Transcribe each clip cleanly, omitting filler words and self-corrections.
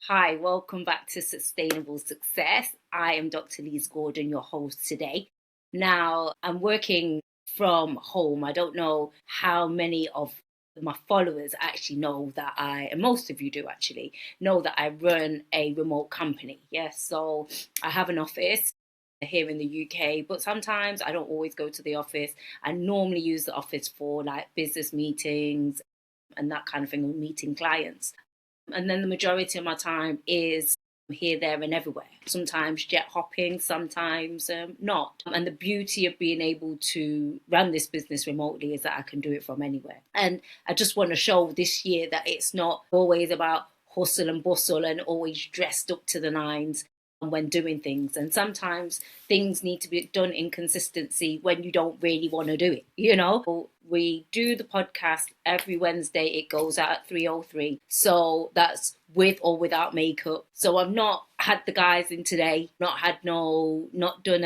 Hi, welcome back to Sustainable Success. I am Dr. Leeza Gordon, your host today. Now, I'm working from home. I don't know how many of my followers actually know that and most of you do actually, know that I run a remote company. Yes, so I have an office here in the UK, but sometimes I don't always go to the office. I normally use the office for like business meetings and that kind of thing, or meeting clients. And then the majority of my time is here, there, and everywhere. Sometimes jet hopping, sometimes not. And the beauty of being able to run this business remotely is that I can do it from anywhere. And I just want to show this year that it's not always about hustle and bustle and always dressed up to the nines when doing things. And sometimes things need to be done in consistency when you don't really want to do it, We do the podcast every Wednesday. It goes out at 3:03. So that's with or without makeup. So I've not had the guys in today, not done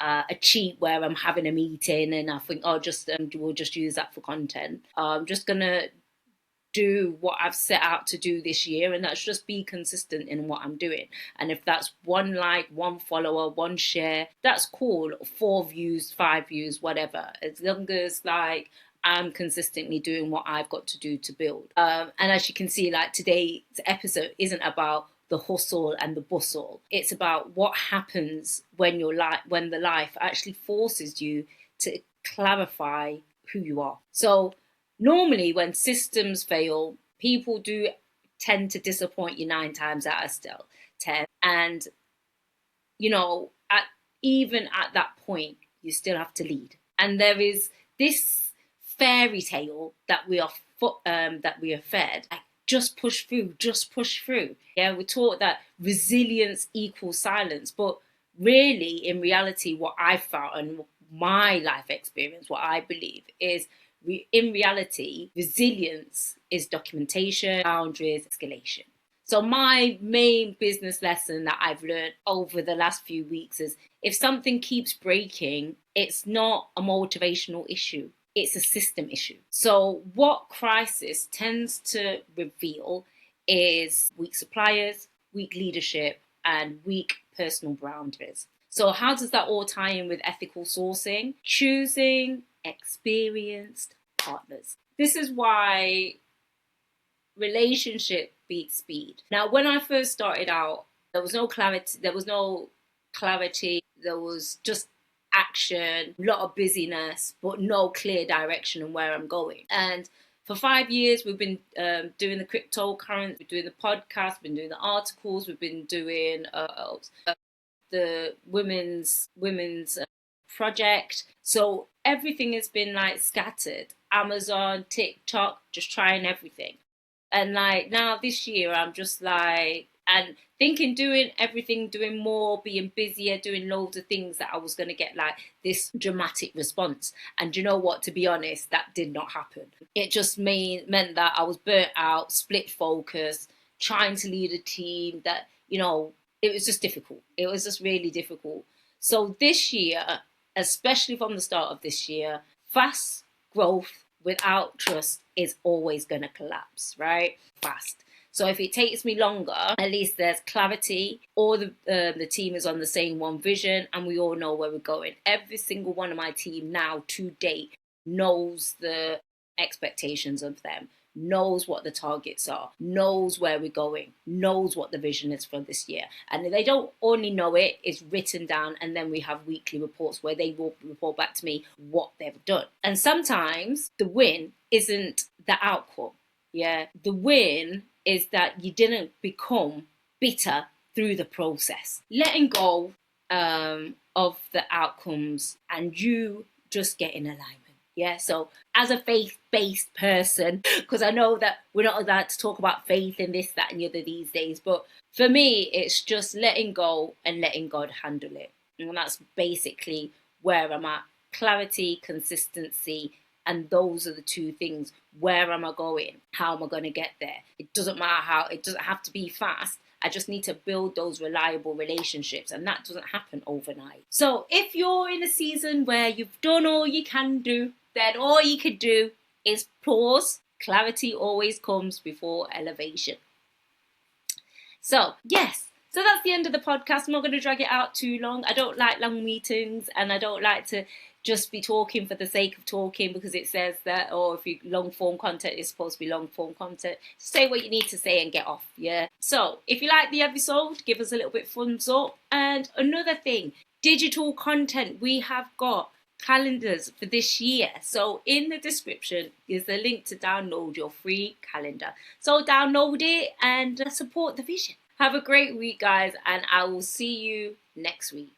a cheat where I'm having a meeting and I think, we'll just use that for content. I'm just gonna do what I've set out to do this year, and that's just be consistent in what I'm doing. And if that's one like, one follower, one share, that's cool. 4 views, 5 views, whatever. As long as like I'm consistently doing what I've got to do to build. And as you can see, like today's episode isn't about the hustle and the bustle. It's about what happens when when the life actually forces you to clarify who you are. So normally when systems fail, people do tend to disappoint you 9 times out of still 10. And even at that point, you still have to lead. And there is this fairy tale that we are fed. Like, just push through, just push through. Yeah, we're taught that resilience equals silence, but really, in reality, what I found and my life experience, what I believe is, in reality, resilience is documentation, boundaries, escalation. So my main business lesson that I've learned over the last few weeks is, if something keeps breaking, it's not a motivational issue. It's a system issue. So what crisis tends to reveal is weak suppliers, weak leadership, and weak personal boundaries. So how does that all tie in with ethical sourcing? Choosing experienced partners. This is why relationship beats speed. Now, when I first started out, there was no clarity. There was just action, a lot of busyness, but no clear direction on where I'm going. And for 5 years, we've been doing the cryptocurrency, we're doing the podcast, we've been doing the articles, we've been doing the women's project. So everything has been like scattered. Amazon, TikTok, just trying everything. And like now this year, I'm just like, and thinking, doing everything, doing more, being busier, doing loads of things, that I was going to get like this dramatic response. And you know what? To be honest, that did not happen. It just meant that I was burnt out, split focus, trying to lead a team that, it was just difficult. It was just really difficult. So this year, especially from the start of this year, fast growth without trust is always going to collapse, right? Fast. So if it takes me longer, at least there's clarity. All the team is on the same one vision, and we all know where we're going. Every single one of my team now to date knows the expectations of them, knows what the targets are, knows where we're going, knows what the vision is for this year. And they don't only know it, it's written down, and then we have weekly reports where they will report back to me what they've done. And sometimes the win isn't the outcome. Yeah, the win is that you didn't become bitter through the process. Letting go of the outcomes and you just get in alignment. Yeah, so as a faith-based person, because I know that we're not allowed to talk about faith and this, that, and the other these days, but for me, it's just letting go and letting God handle it. And that's basically where I'm at. Clarity, consistency, and those are the two things. Where am I going? How am I going to get there? It doesn't matter how, it doesn't have to be fast. I just need to build those reliable relationships, and that doesn't happen overnight. So if you're in a season where you've done all you can do, then all you could do is pause. Clarity always comes before elevation. So, yes. So that's the end of the podcast. I'm not going to drag it out too long. I don't like long meetings, and I don't like to just be talking for the sake of talking, because it says that, or if you long form content is supposed to be long form content. Say what you need to say and get off, yeah? So, if you like the episode, give us a little bit thumbs up. And another thing, digital content. We have got calendars for this year. So in the description is the link to download your free calendar. So download it and support the vision. Have a great week, guys, and I will see you next week.